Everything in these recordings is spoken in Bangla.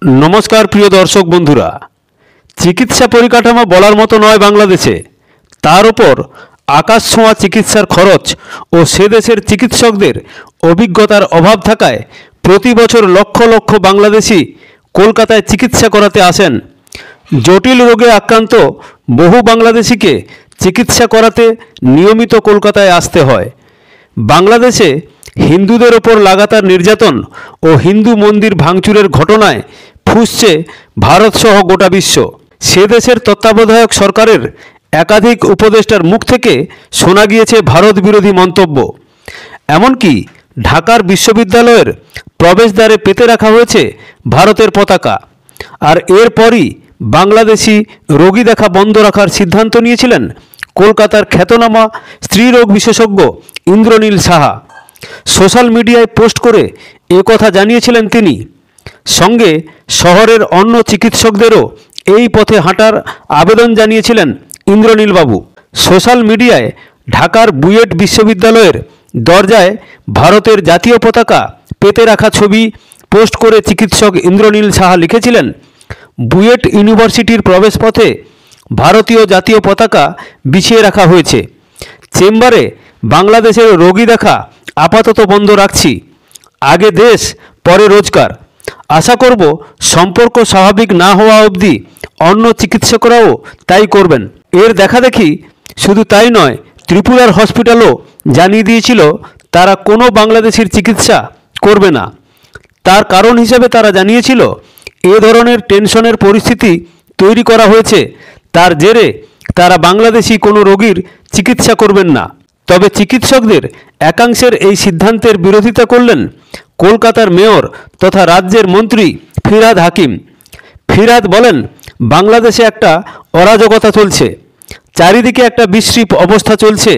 नमस्कार प्रिय दर्शक बंधुरा चिकित्सा परिकाठामो बलार मतो नय बांग्लादेशे तार उपर आकाश छोঁয়া चिकित्सार खरच और से देशेर चिकित्सकदेर अभिज्ञतार अभाव थाकाय प्रति बछर लक्ष लक्ष बांग्लादेशी कलकाताय चिकित्सा कराते आसेन। जटिल रोगे आक्रांत बहु बांग्लादेशीके चिकित्सा कराते नियमित कलकाताय आसते हय। बांग्लादेशे हिंदुदेर ओपर लागातार निर्यातन और हिंदू मंदिर भांगचुरेर घटनाय फुसছে भारत सह गोटा विश्व। से देशेर तत्त्वाबधायक सरकारेर एकाधिक उपदेष्टार मुख थेके शोना गिয়েছে भारत बिरोधी मंतब्य। एमनकि ढाकार विश्वविद्यालयेर प्रवेशद्वारे पेते रखा हয়েছে भारतेर पताका। और एरपरই बांग्लादेशी रोगी देखा बंद रखार सिद्धांत निয়েছিলেন कलकातार ख्यातनामा स्त्रीरोग विशेषज्ञ इंद्रनील साहा। सोशल मीडियाয় पोस्ट करे ए कथा জানিয়েছিলেন তিনি। संगे शहरेर अन्य चिकित्सकदेरों এই পথে হাঁটার আবেদন জানিয়েছিলেন इंद्रनील बाबू। सोशल मीडियाয় ঢাকার বুয়েট বিশ্ববিদ্যালয়ের দরজায় ভারতের জাতীয় পতাকা পেতে রাখা ছবি পোস্ট করে চিকিৎসক इंद्रनील সাহা লিখেছিলেন, বুয়েট ইউনিভার্সিটির প্রবেশপথে ভারতীয় জাতীয় পতাকা বিছিয়ে রাখা হয়েছে। চেম্বারে বাংলাদেশের রোগী দেখা আপাতত বন্ধ রাখছি, আগে দেশ পরে রোজগার। आशा करब सम्पर्क स्वाभाविक ना हवा अब्दि अन्य चिकित्सकराओ ताई करबेन। एर देखा देखी शुधु ताई नय, त्रिपुरार हस्पिटालও জানিয়ে দিয়েছিল তারা কোনো বাংলাদেশির চিকিৎসা করবে না। তার কারণ হিসেবে তারা জানিয়েছিল এ ধরনের টেনশনের পরিস্থিতি তৈরি করা হয়েছে, তার জেরে তারা বাংলাদেশি কোনো রোগীর চিকিৎসা করবেন না। তবে চিকিৎসকদের একাংশের এই সিদ্ধান্তের বিরোধিতা করলেন কলকাতার মেয়র তথা রাজ্যের মন্ত্রী ফিরহাদ হাকিম। ফিরহাদ বলেন, বাংলাদেশে একটা অরাজকতা চলছে, চারিদিকে একটা বিশ্রী অবস্থা চলছে,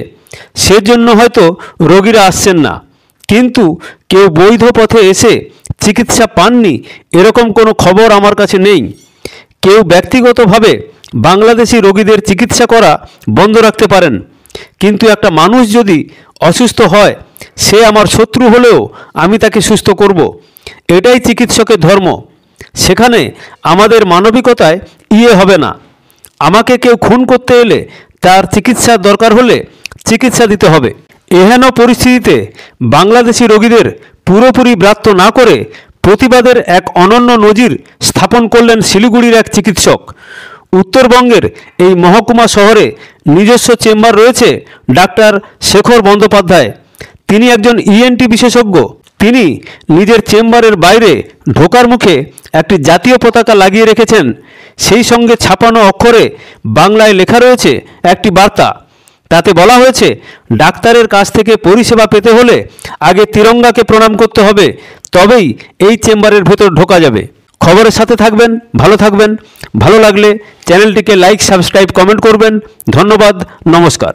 সেজন্য হয়তো রোগীরা আসছেন না, কিন্তু কেউ বৈধ পথে এসে চিকিৎসা পাননি এরকম কোনো খবর আমার কাছে নেই। কেউ ব্যক্তিগতভাবে বাংলাদেশি রোগীদের চিকিৎসা করা বন্ধ রাখতে পারেন, কিন্তু একটা মানুষ যদি অসুস্থ হয় সে আমার শত্রু হলেও আমি তাকে সুস্থ করব, এটাই চিকিৎসকের ধর্ম। সেখানে আমাদের মানবিকতায় ইয়ে হবে না। আমাকে কেউ খুন করতে এলে তার চিকিৎসার দরকার হলে চিকিৎসা দিতে হবে। এহেন পরিস্থিতিতে বাংলাদেশি রোগীদের পুরোপুরি ব্রাত্য না করে প্রতিবাদের এক অনন্য নজির স্থাপন করলেন শিলিগুড়ির এক চিকিৎসক। উত্তরবঙ্গের এই মহকুমা শহরে নিজস্ব চেম্বার রয়েছে ডাক্তার শেখর বন্দ্যোপাধ্যায়। তিনি একজন ইএনটি বিশেষজ্ঞ। তিনি নিজের চেম্বারের বাইরে ঢোকার মুখে একটি জাতীয় পতাকা লাগিয়ে রেখেছেন, সেই সঙ্গে ছাপানো অক্ষরে বাংলায় লেখা রয়েছে একটি বার্তা। তাতে বলা হয়েছে, ডাক্তারের কাছ থেকে পরিষেবা পেতে হলে আগে তিরঙ্গাকে প্রণাম করতে হবে, তবেই এই চেম্বারের ভেতর ঢোকা যাবে। খবরের সাথে থাকবেন, ভালো থাকবেন। ভালো লাগলে চ্যানেলটিকে লাইক, সাবস্ক্রাইব, কমেন্ট করবেন। ধন্যবাদ, নমস্কার।